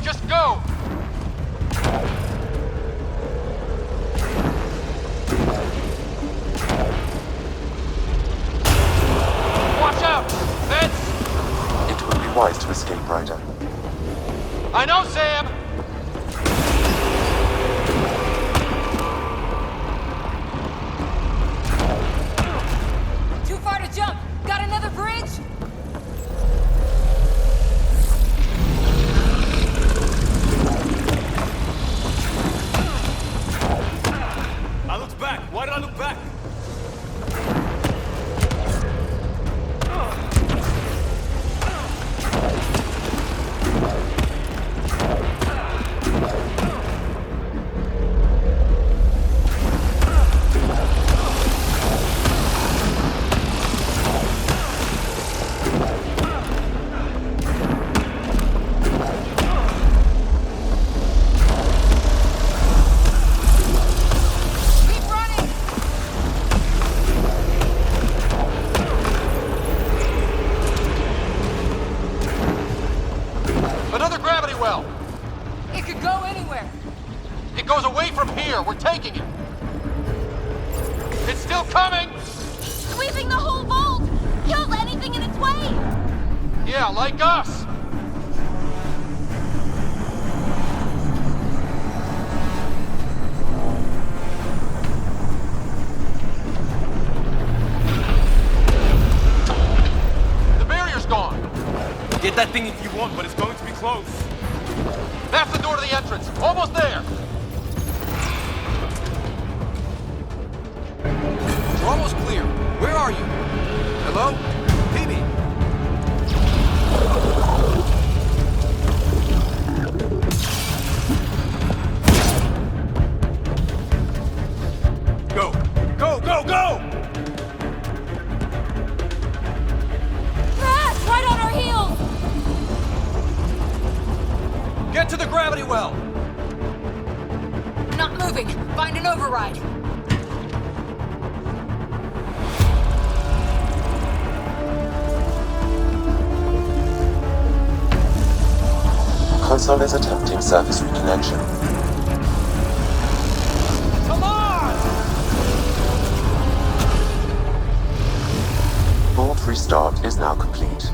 Just go! Watch out! Vents! It would be wise to escape, Ryder. I know, Sam! Too far to jump! Got another bridge? I looked back! Why did I look back? We're taking it! It's still coming! Sweeping the whole vault! Kills anything in its way! Yeah, like us! The barrier's gone! Get that thing if you want, but it's going to be close. That's the door to the entrance! Almost there! We're almost clear. Where are you? Hello? Phoebe? Go! Go, go, go! Crash! Right on our heels! Get to the gravity well! Not moving. Find an override. Console is attempting surface reconnection. Come on! Vault restart is now complete.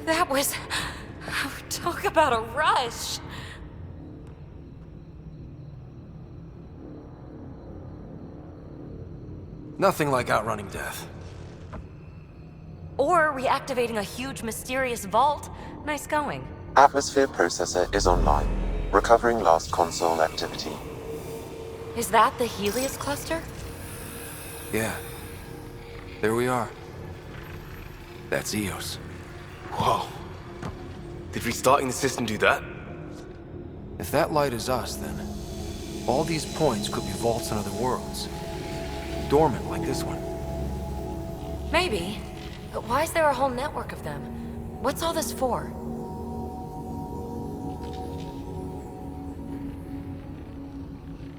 That was... Talk about a rush. Nothing like outrunning death. Or reactivating a huge, mysterious vault. Nice going. Atmosphere processor is online, recovering last console activity. Is that the Helios cluster? Yeah. There we are. That's Eos. Whoa. Did restarting the system do that? If that light is us, then all these points could be vaults in other worlds. Dormant like this one. Maybe. But why is there a whole network of them? What's all this for?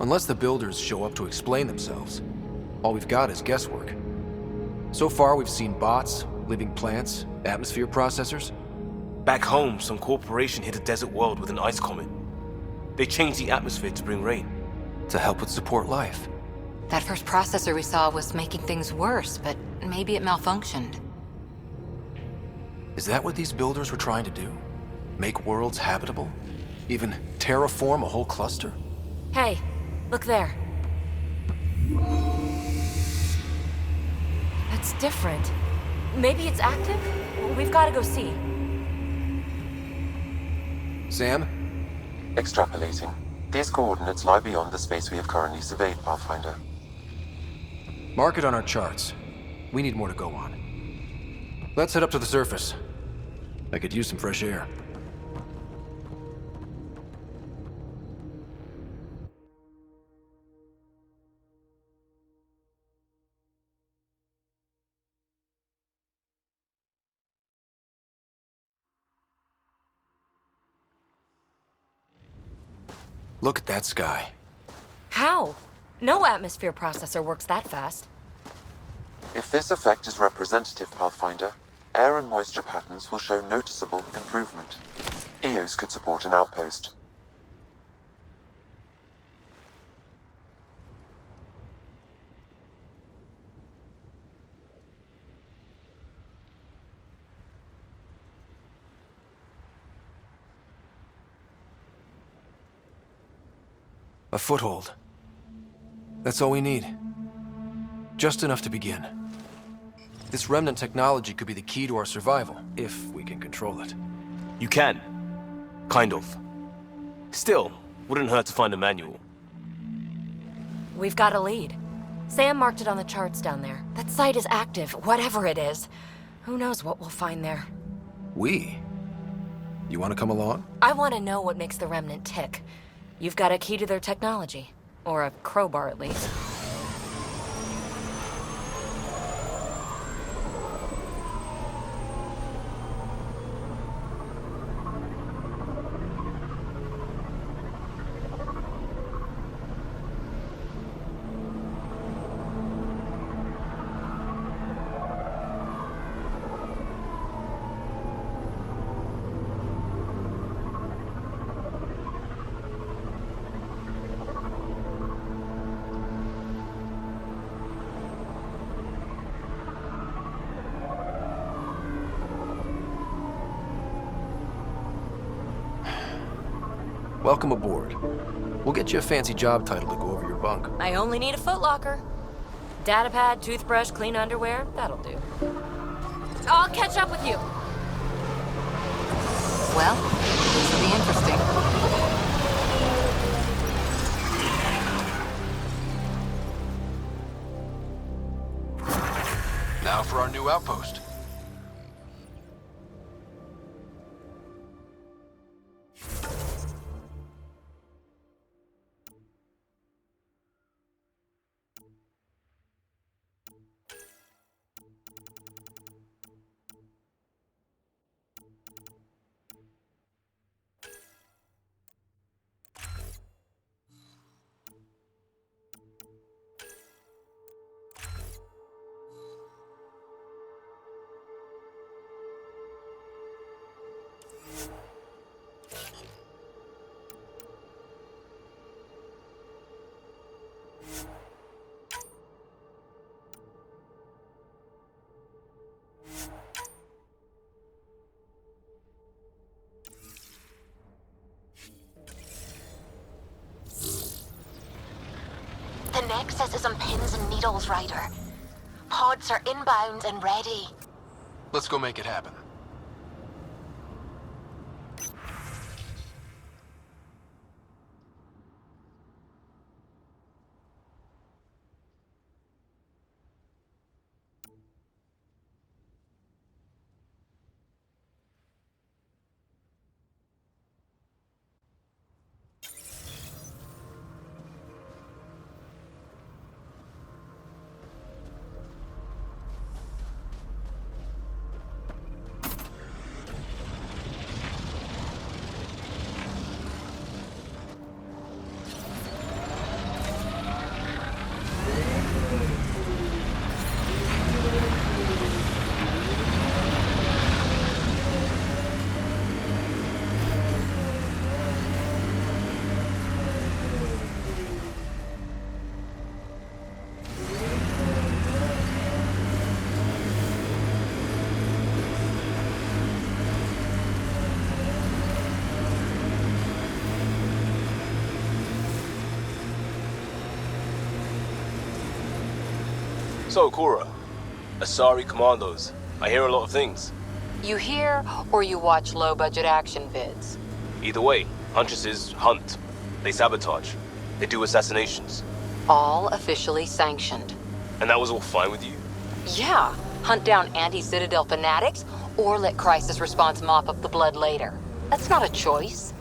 Unless the builders show up to explain themselves, all we've got is guesswork. So far, we've seen bots, living plants, atmosphere processors. Back home, some corporation hit a desert world with an ice comet. They changed the atmosphere to bring rain. To help it support life. That first processor we saw was making things worse, but maybe it malfunctioned. Is that what these builders were trying to do? Make worlds habitable? Even terraform a whole cluster? Hey, look there. That's different. Maybe it's active? We've got to go see. Sam? Extrapolating. These coordinates lie beyond the space we have currently surveyed, Pathfinder. Mark it on our charts. We need more to go on. Let's head up to the surface. I could use some fresh air. Look at that sky. How? No atmosphere processor works that fast. If this effect is representative, Pathfinder, Air and moisture patterns will show noticeable improvement. EOS could support an outpost. A foothold. That's all we need. Just enough to begin. This remnant technology could be the key to our survival, if we can control it. You can. Kind of. Still, wouldn't hurt to find a manual. We've got a lead. Sam marked it on the charts down there. That site is active, whatever it is. Who knows what we'll find there. We? You want to come along? I want to know what makes the Remnant tick. You've got a key to their technology. Or a crowbar, at least. Welcome aboard. We'll get you a fancy job title to go over your bunk. I only need a footlocker. Datapad, toothbrush, clean underwear, that'll do. I'll catch up with you. Well, this will be interesting. Now for our new outpost. The Nexus is on pins and needles, Ryder. Pods are inbound and ready. Let's go make it happen. So, Cora, Asari Commandos. I hear a lot of things. You hear or you watch low-budget action vids? Either way, Huntresses hunt. They sabotage. They do assassinations. All officially sanctioned. And that was all fine with you? Yeah, hunt down anti-Citadel fanatics or let crisis response mop up the blood later. That's not a choice.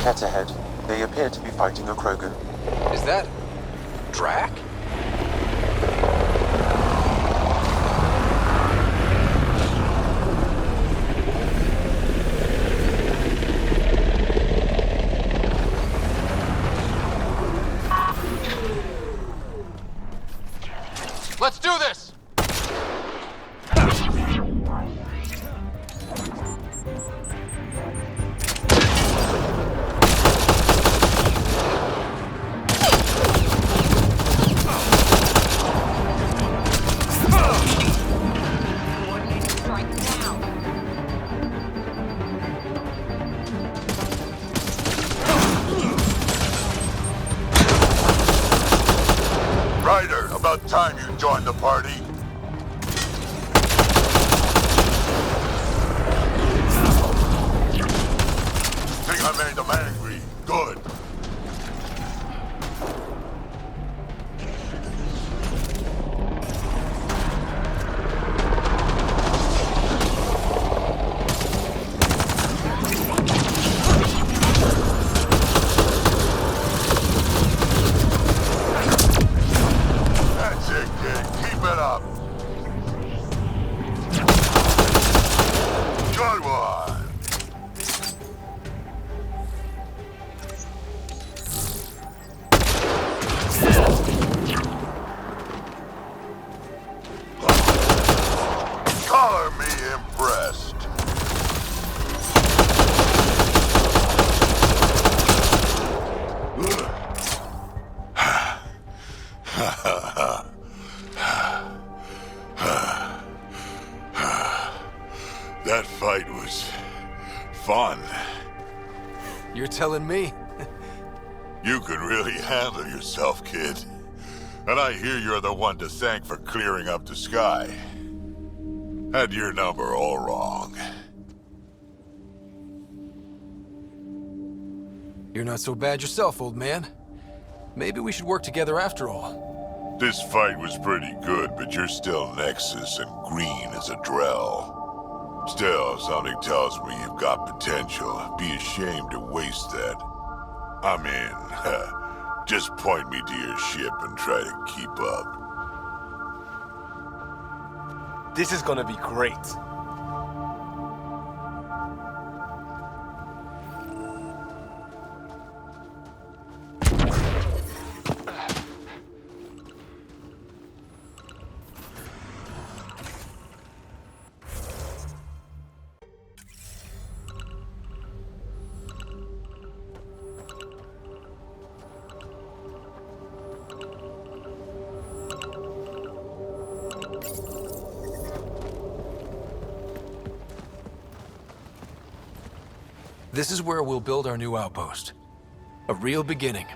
Cat ahead. They appear to be fighting a Krogan. Is that... Drac? Let's do this! Ryder, about time you joined the party. Think I made them angry. Good. That's it, kid. Keep it up. Good one. Color me impressed. That fight was fun. You're telling me? You can really handle yourself, kid. And I hear you're the one to thank for clearing up the sky. Had your number all wrong. You're not so bad yourself, old man. Maybe we should work together after all. This fight was pretty good, but you're still Nexus and green as a Drell. Still, something tells me you've got potential. Be ashamed to waste that. I mean, just point me to your ship and try to keep up. This is gonna be great. This is where we'll build our new outpost. A real beginning.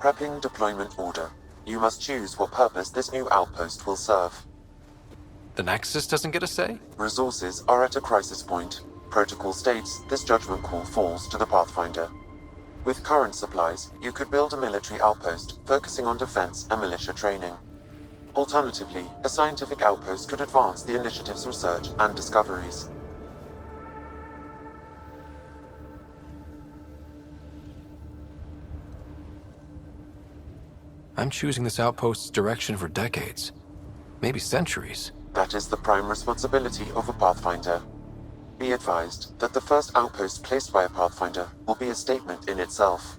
Prepping deployment order. You must choose what purpose this new outpost will serve. The Nexus doesn't get a say? Resources are at a crisis point. Protocol states this judgment call falls to the Pathfinder. With current supplies, you could build a military outpost focusing on defense and militia training. Alternatively, a scientific outpost could advance the initiative's research and discoveries. I'm choosing this outpost's direction for decades. Maybe centuries. That is the prime responsibility of a Pathfinder. Be advised that the first outpost placed by a Pathfinder will be a statement in itself.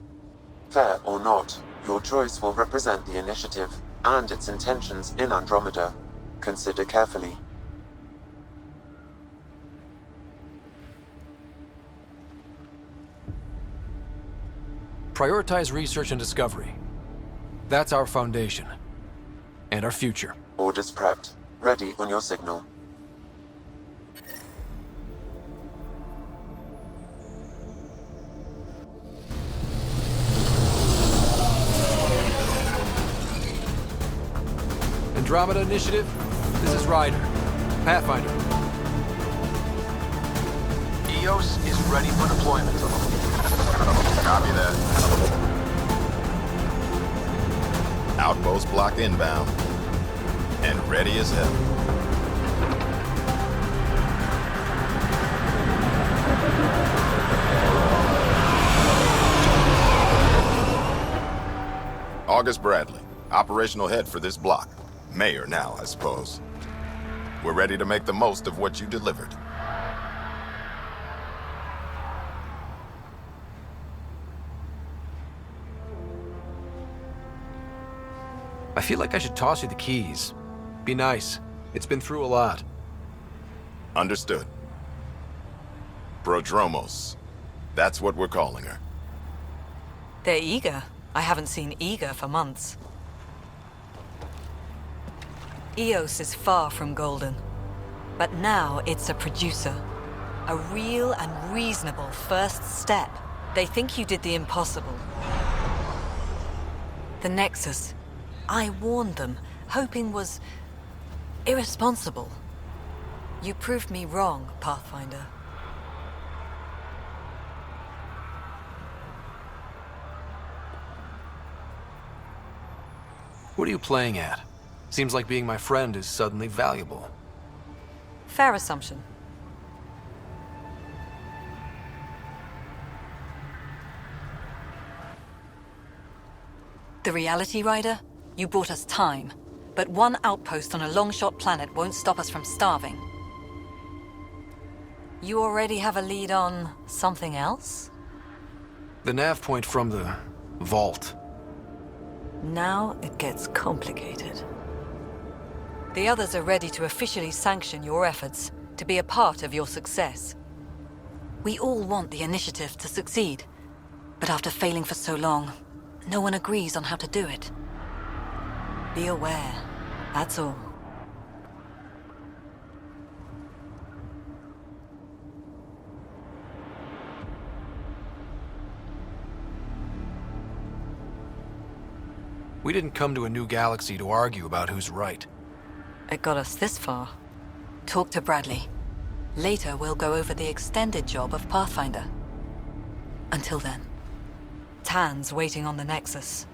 Fair or not, your choice will represent the initiative and its intentions in Andromeda. Consider carefully. Prioritize research and discovery. That's our foundation. And our future. Orders prepped. Ready on your signal. Andromeda Initiative, this is Ryder. Pathfinder. EOS is ready for deployment. Copy that. Outpost blocked inbound. And ready as hell. August Bradley, operational head for this block. Mayor now, I suppose. We're ready to make the most of what you delivered. I feel like I should toss you the keys. Be nice. It's been through a lot. Understood. Prodromos. That's what we're calling her. They're eager. I haven't seen eager for months. Eos is far from golden. But now it's a producer. A real and reasonable first step. They think you did the impossible. The Nexus. I warned them, hoping was irresponsible. You proved me wrong, Pathfinder. What are you playing at? Seems like being my friend is suddenly valuable. Fair assumption. The reality, Ryder? You bought us time, but one outpost on a long-shot planet won't stop us from starving. You already have a lead on something else? The nav point from the vault. Now it gets complicated. The others are ready to officially sanction your efforts, to be a part of your success. We all want the initiative to succeed, but after failing for so long, no one agrees on how to do it. Be aware, that's all. We didn't come to a new galaxy to argue about who's right. It got us this far. Talk to Bradley. Later, we'll go over the extended job of Pathfinder. Until then, Tan's waiting on the Nexus.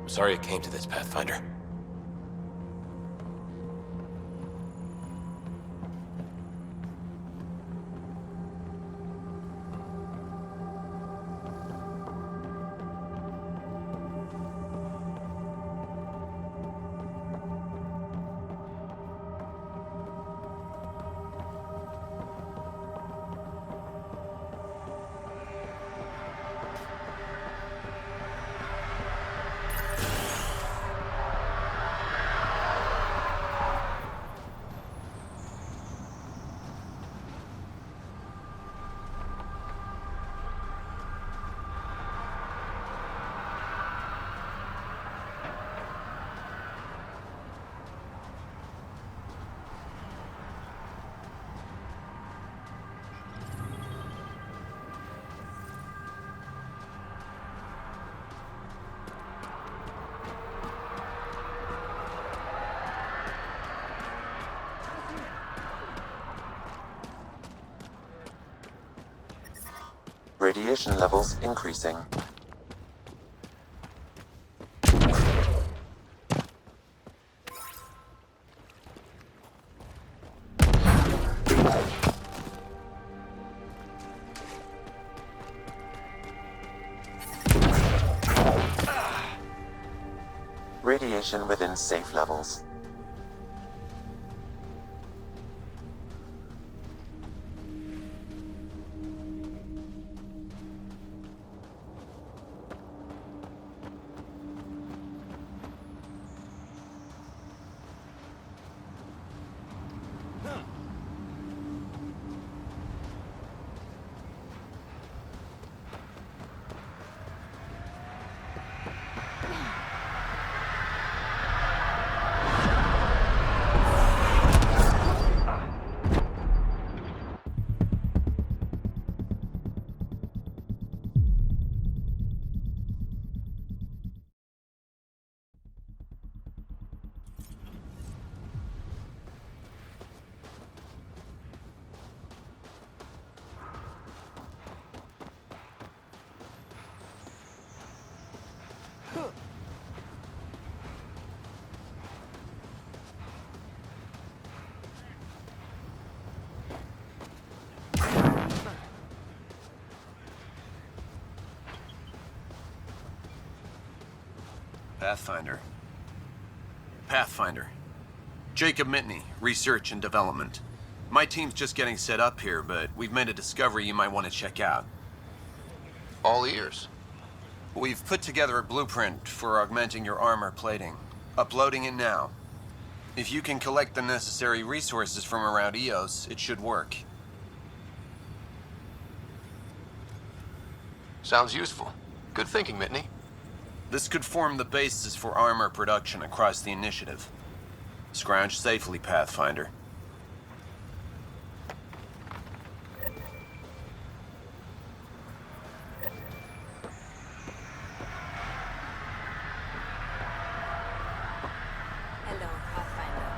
Sorry it came to this, Pathfinder. Radiation levels increasing. Radiation within safe levels. Pathfinder. Jacob Mitney, Research and Development. My team's just getting set up here, but we've made a discovery you might want to check out. All ears. We've put together a blueprint for augmenting your armor plating. Uploading it now. If you can collect the necessary resources from around EOS, it should work. Sounds useful. Good thinking, Mitney. This could form the basis for armor production across the initiative. Scrounge safely, Pathfinder. Hello, Pathfinder.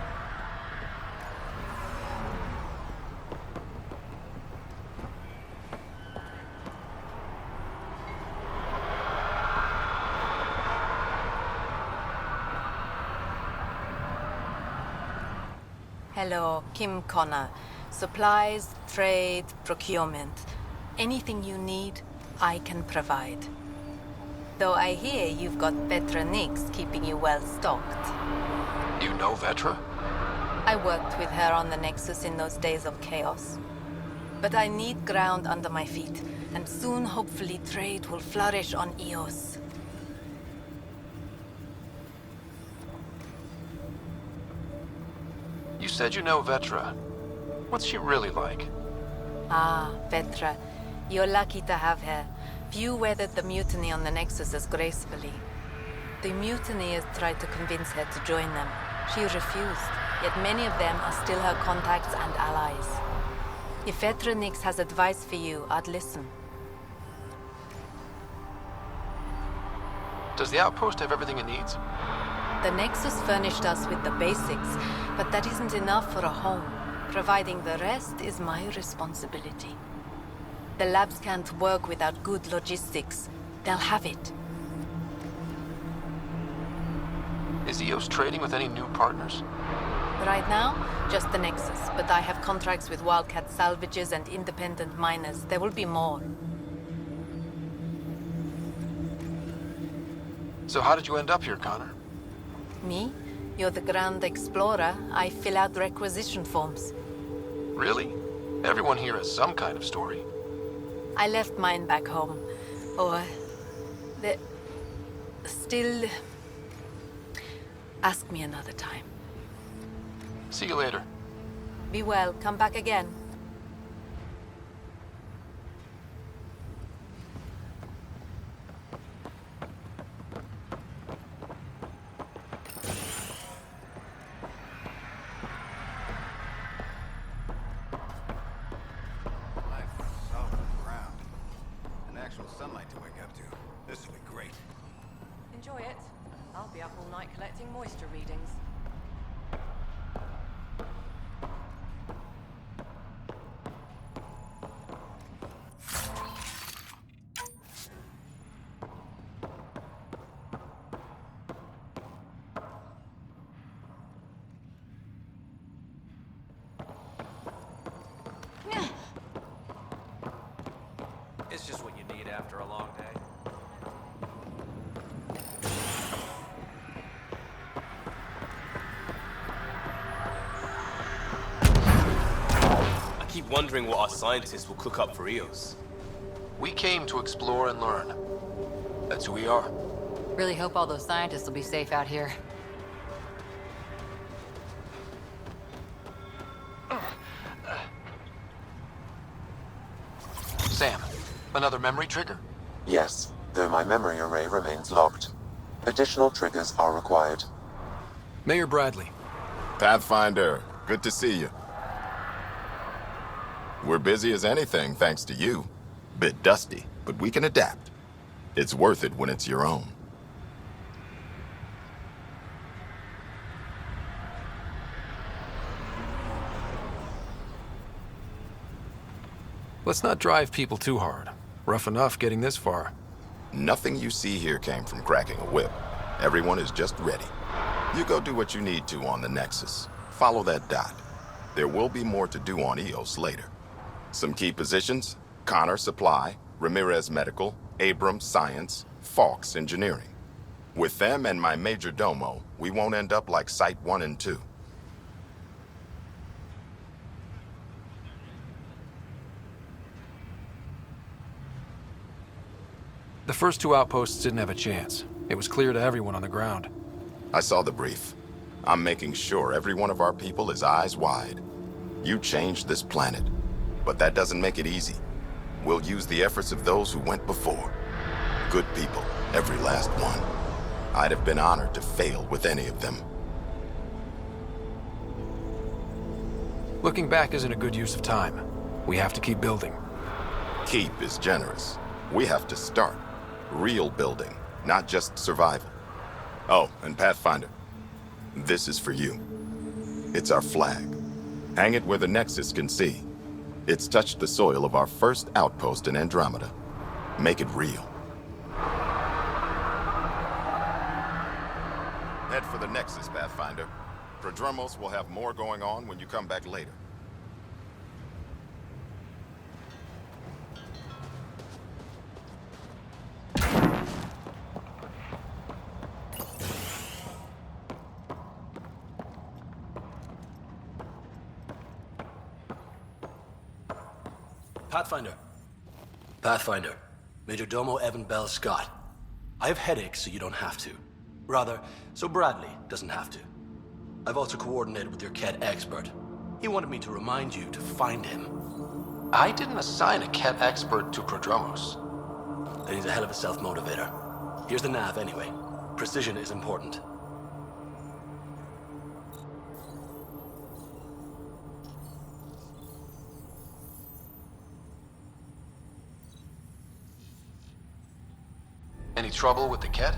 Hello, Kim Connor. Supplies, trade, procurement. Anything you need, I can provide. Though I hear you've got Vetra Nix keeping you well stocked. You know Vetra? I worked with her on the Nexus in those days of chaos. But I need ground under my feet, and soon hopefully trade will flourish on EOS. You said you know Vetra. What's she really like? Ah, Vetra. You're lucky to have her. Few weathered the mutiny on the Nexus as gracefully. The mutineers tried to convince her to join them. She refused, yet many of them are still her contacts and allies. If Vetra Nix has advice for you, I'd listen. Does the outpost have everything it needs? The Nexus furnished us with the basics, but that isn't enough for a home. Providing the rest is my responsibility. The labs can't work without good logistics. They'll have it. Is EOS trading with any new partners? Right now, just the Nexus, but I have contracts with Wildcat salvages and independent miners. There will be more. So how did you end up here, Connor? Me? You're the Grand Explorer. I fill out requisition forms. Really? Everyone here has some kind of story. I left mine back home. Or... Still... Ask me another time. See you later. Be well. Come back again. Sunlight to wake up to. This will be great. Enjoy it. I'll be up all night collecting moisture readings. keep wondering what our scientists will cook up for Eos. We came to explore and learn. That's who we are. Really hope all those scientists will be safe out here. Sam, another memory trigger? Yes, though my memory array remains locked. Additional triggers are required. Mayor Bradley. Pathfinder, good to see you. We're busy as anything, thanks to you. Bit dusty, but we can adapt. It's worth it when it's your own. Let's not drive people too hard. Rough enough getting this far. Nothing you see here came from cracking a whip. Everyone is just ready. You go do what you need to on the Nexus. Follow that dot. There will be more to do on Eos later. Some key positions: Connor Supply, Ramirez Medical, Abrams Science, Falks Engineering. With them and my major domo, we won't end up like Site 1 and 2. The first two outposts didn't have a chance. It was clear to everyone on the ground. I saw the brief. I'm making sure every one of our people is eyes wide. You changed this planet, but that doesn't make it easy. We'll use the efforts of those who went before. Good people, every last one. I'd have been honored to fail with any of them. Looking back isn't a good use of time. We have to keep building. Keep is generous. We have to start. Real building, not just survival. Oh, and Pathfinder, this is for you. It's our flag. Hang it where the Nexus can see. It's touched the soil of our first outpost in Andromeda. Make it real. Head for the Nexus, Pathfinder. Prodromos will have more going on when you come back later. Pathfinder. Pathfinder. Major Domo Evan Bell Scott. I have headaches, so you don't have to. Rather, so Bradley doesn't have to. I've also coordinated with your Ket expert. He wanted me to remind you to find him. I didn't assign a Ket expert to Prodromos. Then he's a hell of a self-motivator. Here's the nav anyway. Precision is important. Any trouble with the Ket?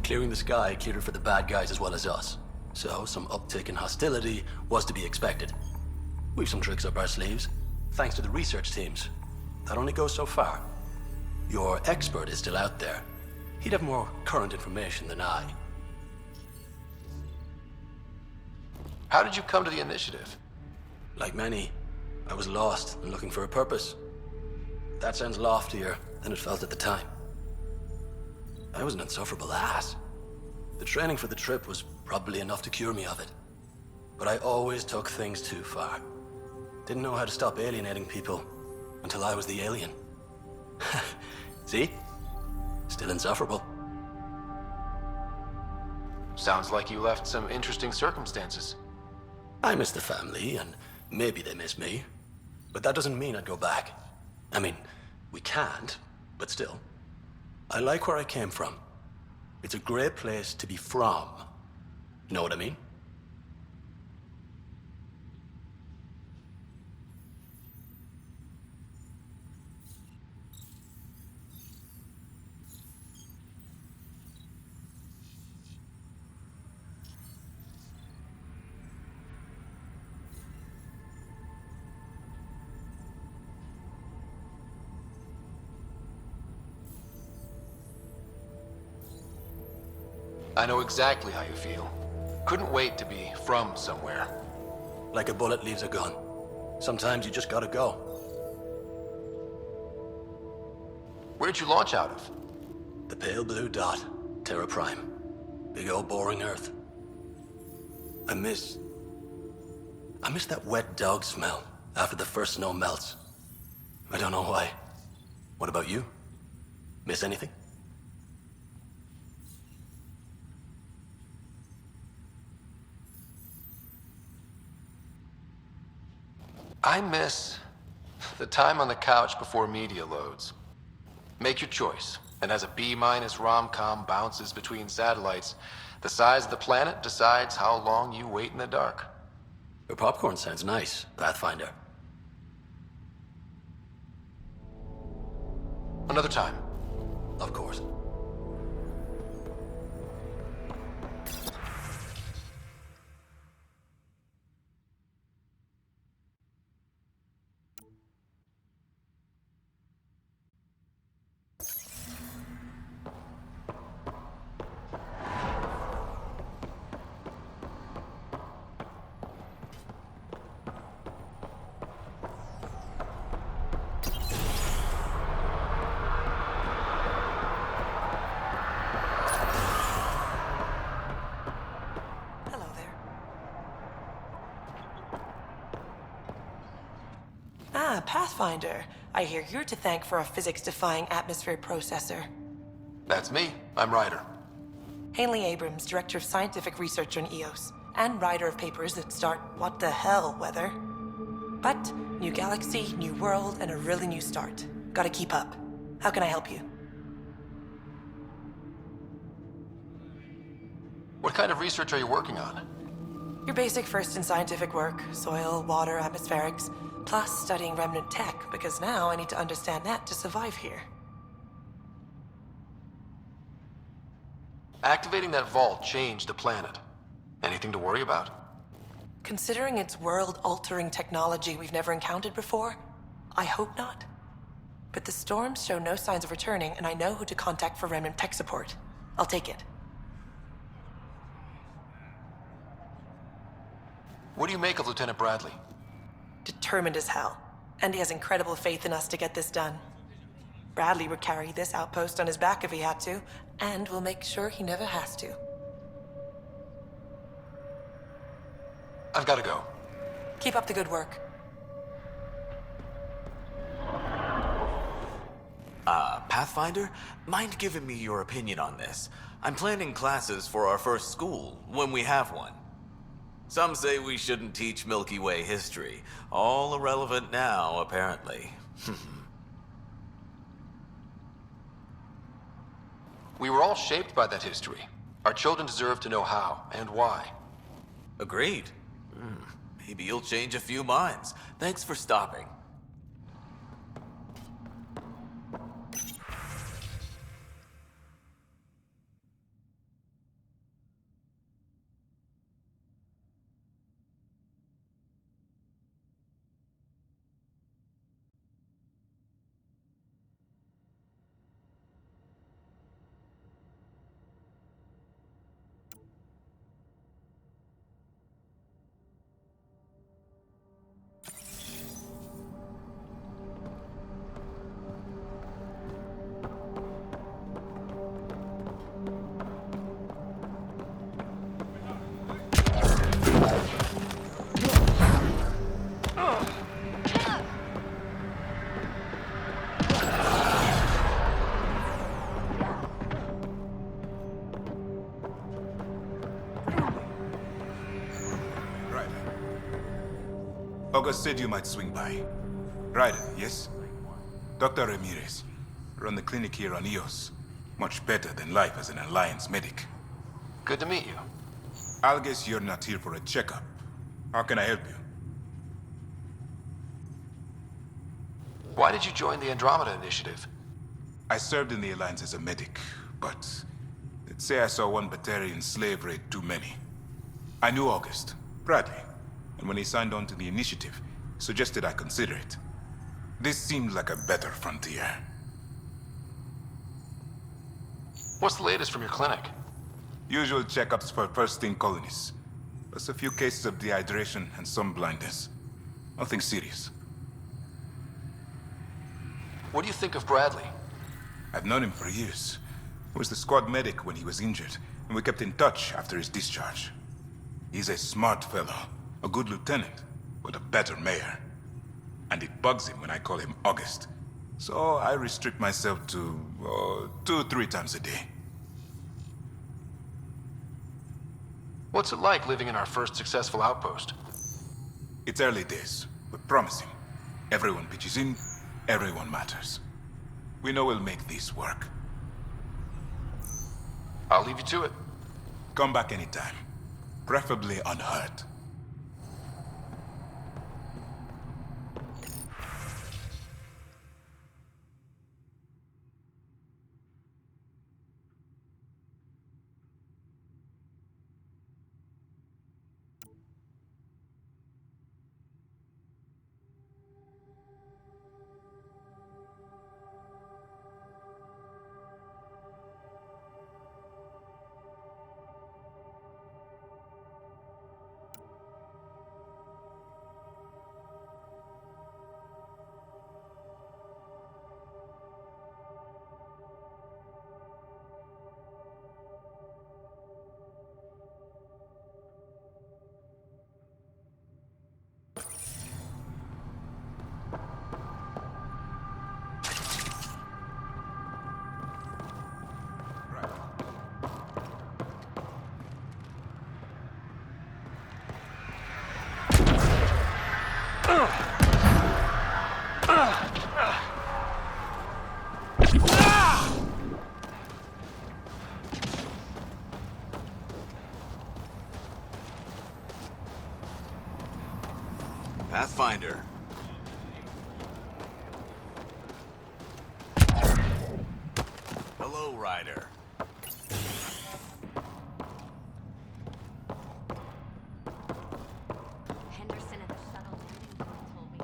Clearing the sky cleared it for the bad guys as well as us. So, some uptick in hostility was to be expected. We've some tricks up our sleeves, thanks to the research teams. That only goes so far. Your expert is still out there. He'd have more current information than I. How did you come to the initiative? Like many, I was lost and looking for a purpose. That sounds loftier than it felt at the time. I was an insufferable ass. The training for the trip was probably enough to cure me of it. But I always took things too far. Didn't know how to stop alienating people until I was the alien. See? Still insufferable. Sounds like you left some interesting circumstances. I miss the family, and maybe they miss me. But that doesn't mean I'd go back. I mean, we can't, but still. I like where I came from. It's a great place to be from. You know what I mean? I know exactly how you feel. Couldn't wait to be from somewhere. Like a bullet leaves a gun. Sometimes you just gotta go. Where'd you launch out of? The pale blue dot, Terra Prime. Big old boring Earth. I miss that wet dog smell. after the first snow melts. I don't know why. What about you? Miss anything? I miss the time on the couch before media loads. Make your choice, and as a B-minus rom-com bounces between satellites, the size of the planet decides how long you wait in the dark. Your popcorn sounds nice, Pathfinder. Another time. Of course. Hello there. Ah, Pathfinder. I hear you're to thank for a physics-defying atmosphere processor. That's me. I'm Ryder. Hanley Abrams, Director of Scientific Research on EOS, and writer of papers that start what the hell weather. But, new galaxy, new world, and a really new start. Gotta keep up. How can I help you? What kind of research are you working on? Your basic first in scientific work, soil, water, atmospherics, plus studying remnant tech, because now I need to understand that to survive here. Activating that vault changed the planet. Anything to worry about? Considering it's world-altering technology we've never encountered before, I hope not. But the storms show no signs of returning, and I know who to contact for remnant tech support. I'll take it. What do you make of Lieutenant Bradley? Determined as hell. And he has incredible faith in us to get this done. Bradley would carry this outpost on his back if he had to, and we'll make sure he never has to. I've got to go. Keep up the good work. Pathfinder? Mind giving me your opinion on this? I'm planning classes for our first school, when we have one. Some say we shouldn't teach Milky Way history. All irrelevant now, apparently. We were all shaped by that history. Our children deserve to know how and why. Agreed. Maybe you'll change a few minds. Thanks for stopping. August said you might swing by. Ryder, yes? Dr. Ramirez. Run the clinic here on EOS. Much better than life as an Alliance medic. Good to meet you. I'll guess you're not here for a checkup. How can I help you? Why did you join the Andromeda initiative? I served in the Alliance as a medic, but let's say I saw one Batarian slave raid too many. I knew August, Bradley, and when he signed on to the initiative, suggested I consider it. This seemed like a better frontier. What's the latest from your clinic? Usual checkups for first-in colonists, plus a few cases of dehydration and some blindness. Nothing serious. What do you think of Bradley? I've known him for years. He was the squad medic when he was injured, and we kept in touch after his discharge. He's a smart fellow, a good lieutenant, but a better mayor. and it bugs him when I call him August. So I restrict myself to 2-3 times a day. What's it like living in our first successful outpost? It's early days, but promising. Everyone pitches in, everyone matters. We know we'll make this work. I'll leave you to it. Come back anytime. Preferably unhurt. Pathfinder. Hello, Ryder. Henderson at the shuttle landing port told me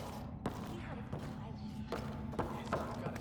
he heard of the pilot.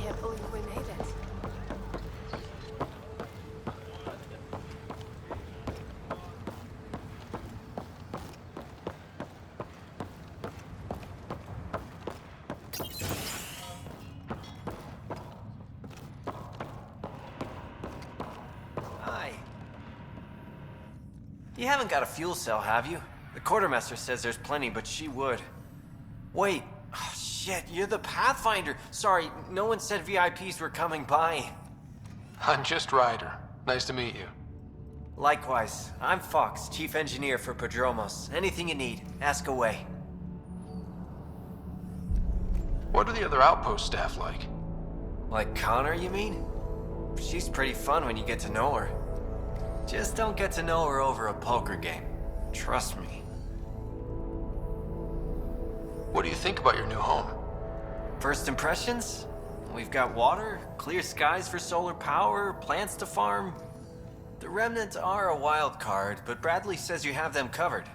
Can't believe we made it. Hi. You haven't got a fuel cell, have you? The quartermaster says there's plenty, but she would. Wait. Oh, shit, you're the Pathfinder. Sorry, no one said VIPs were coming by. I'm just Ryder. Nice to meet you. Likewise. I'm Fox, chief engineer for Prodromos. Anything you need, ask away. What are the other outpost staff like? Like Connor, you mean? She's pretty fun when you get to know her. Just don't get to know her over a poker game. Trust me. What do you think about your new home? First impressions? We've got water, clear skies for solar power, plants to farm. The Remnants are a wild card, but Bradley says you have them covered.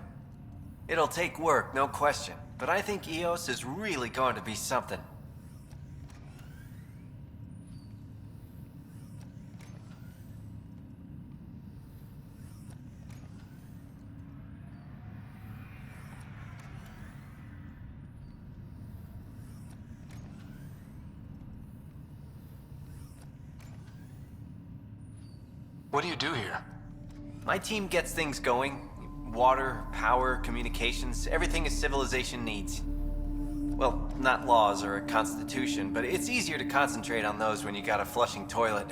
It'll take work, no question, but I think EOS is really going to be something. What do you do here? My team gets things going. Water, power, communications, everything a civilization needs. Well, not laws or a constitution, but it's easier to concentrate on those when you got a flushing toilet.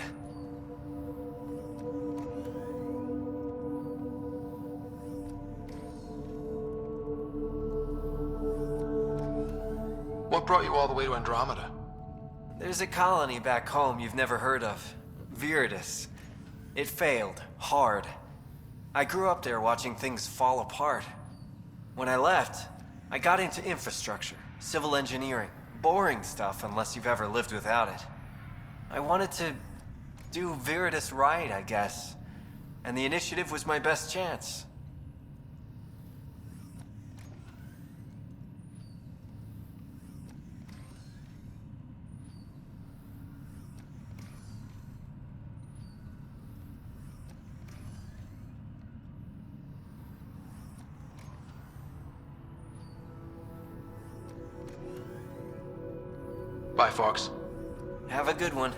What brought you all the way to Andromeda? There's a colony back home you've never heard of. Viridis. It failed. Hard. I grew up there watching things fall apart. When I left, I got into infrastructure, civil engineering. Boring stuff unless you've ever lived without it. I wanted to do Viridis right, I guess. And the initiative was my best chance. Bye, Fox. Have a good one.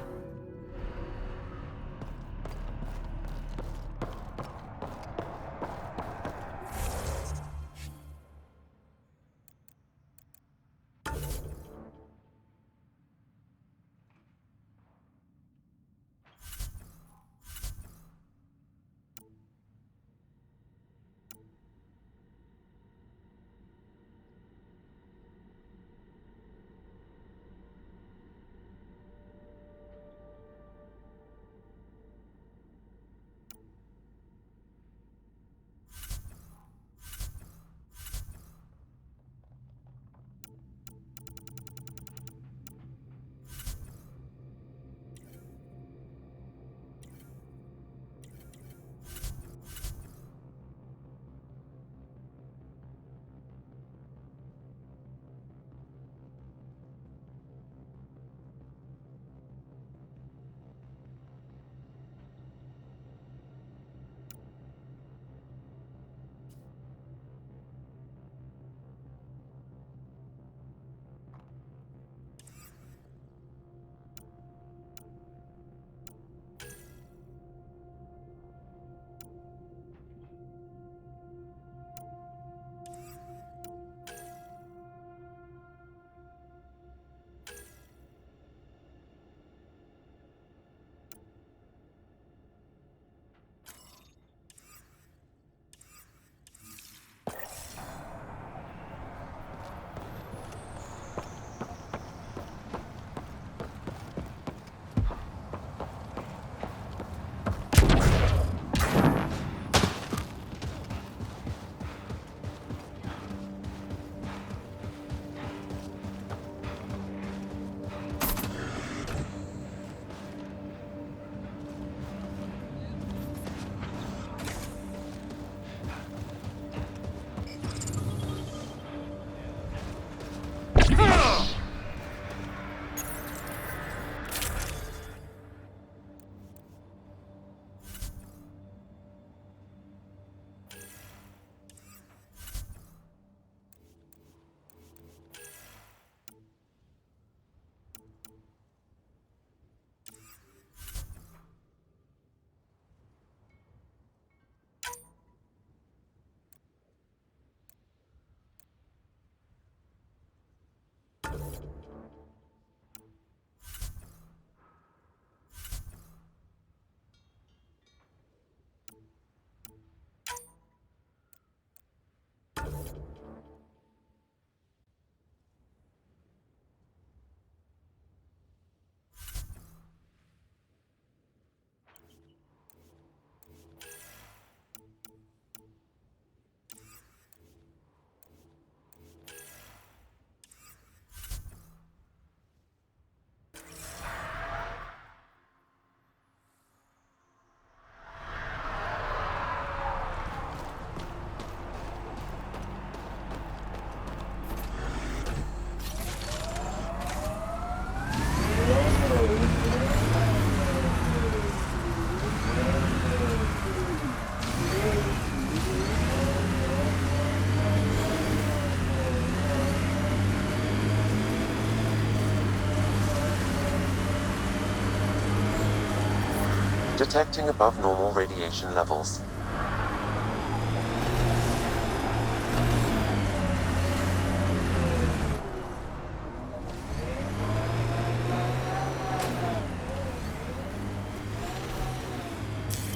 Detecting above normal radiation levels.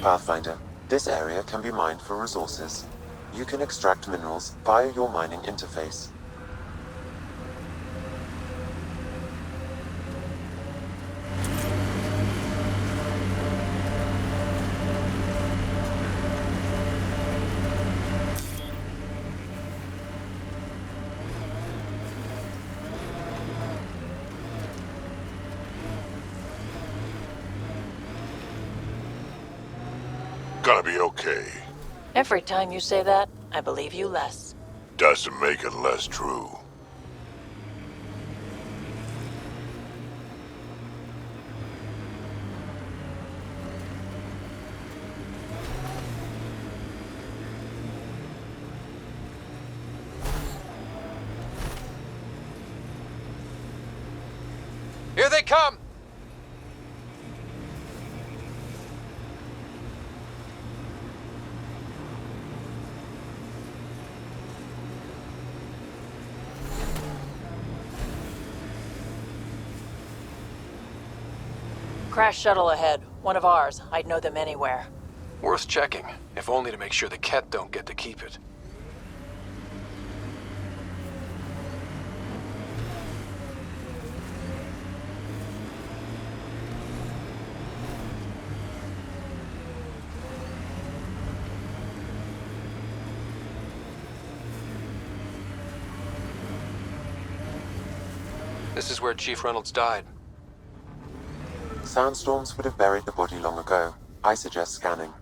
Pathfinder, this area can be mined for resources. You can extract minerals via your mining interface. Gonna be okay. Every time you say that, I believe you less. Doesn't make it less true. Here they come! Crash shuttle ahead. One of ours. I'd know them anywhere. Worth checking, if only to make sure the Ket don't get to keep it. This is where Chief Reynolds died. Sandstorms would have buried the body long ago. I suggest scanning.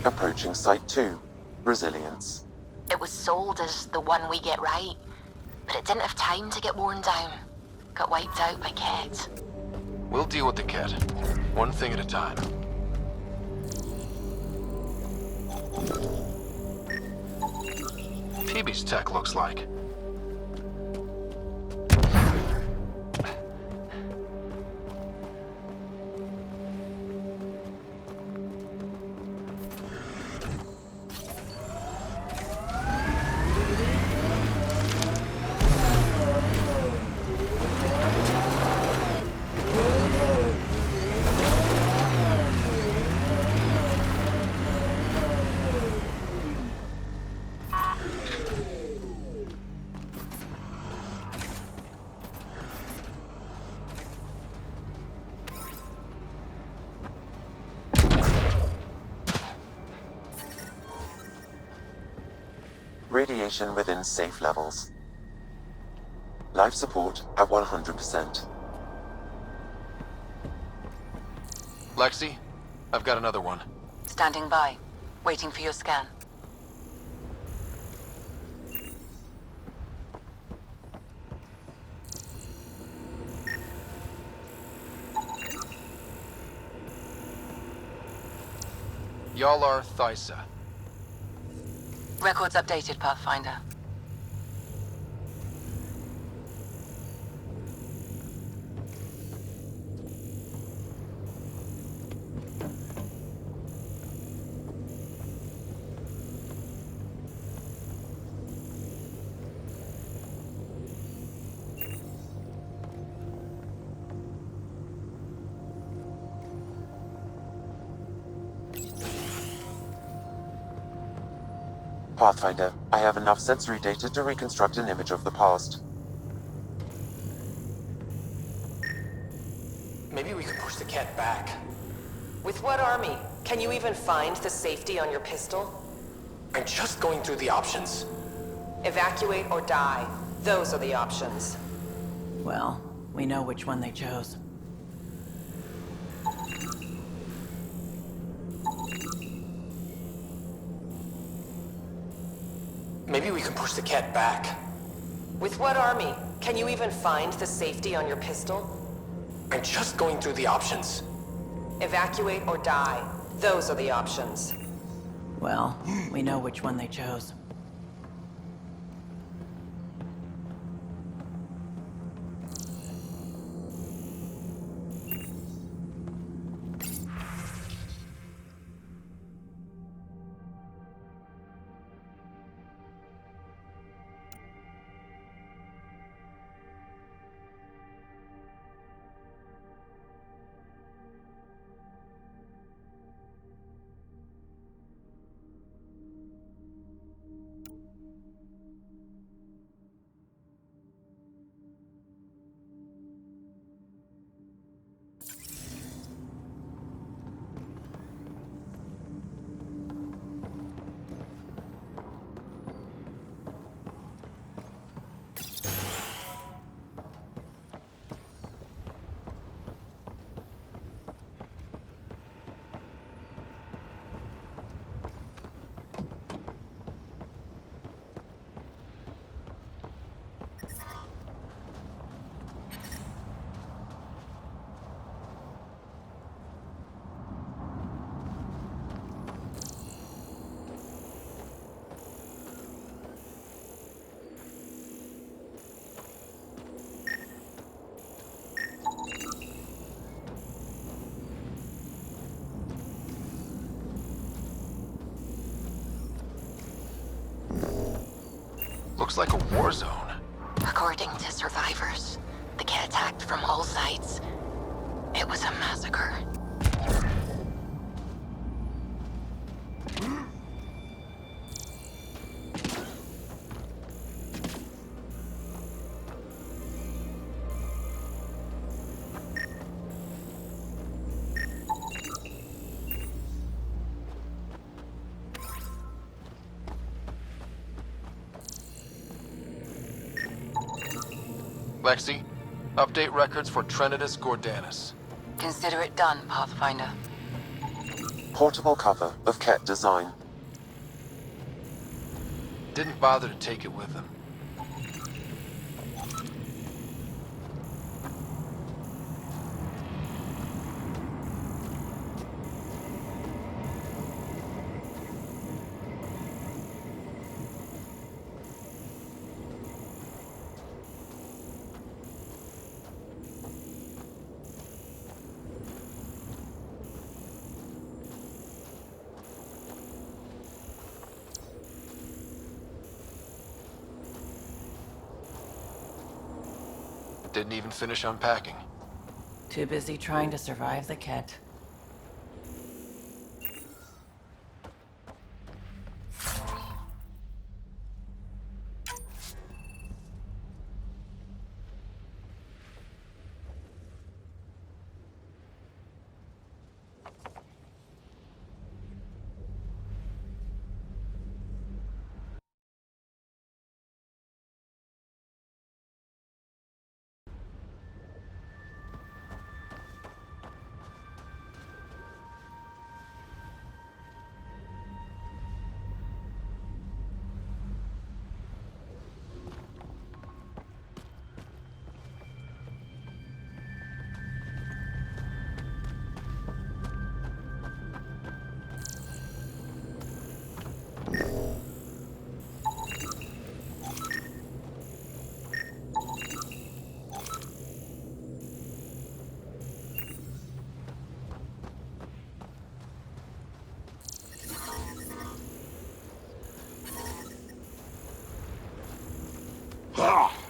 Approaching Site 2. Resilience. It was sold as the one we get right, but it didn't have time to get worn down. Got wiped out by Ket. We'll deal with the Ket, one thing at a time. Phoebe's tech looks like. Radiation within safe levels. Life support at 100%. Lexi, I've got another one. Standing by. Waiting for your scan. Y'all are Thysa. Records updated, Pathfinder. Pathfinder, I have enough sensory data to reconstruct an image of the past. Maybe we could push the Ket back. With what army? Can you even find the safety on your pistol? I'm just going through the options. Evacuate or die. Those are the options. Well, we know which one they chose. Maybe we can push the Ket back. With what army? Can you even find the safety on your pistol? I'm just going through the options. Evacuate or die. Those are the options. Well, we know which one they chose. Looks like a war zone. According to survivors, the kit attacked from all sides. It was a massacre. Lexi, update records for Trinitas Gordanus. Consider it done, Pathfinder. Portable cover of Ket design. Didn't bother to take it with them. Didn't even finish unpacking. Too busy trying to survive the kit. Ha!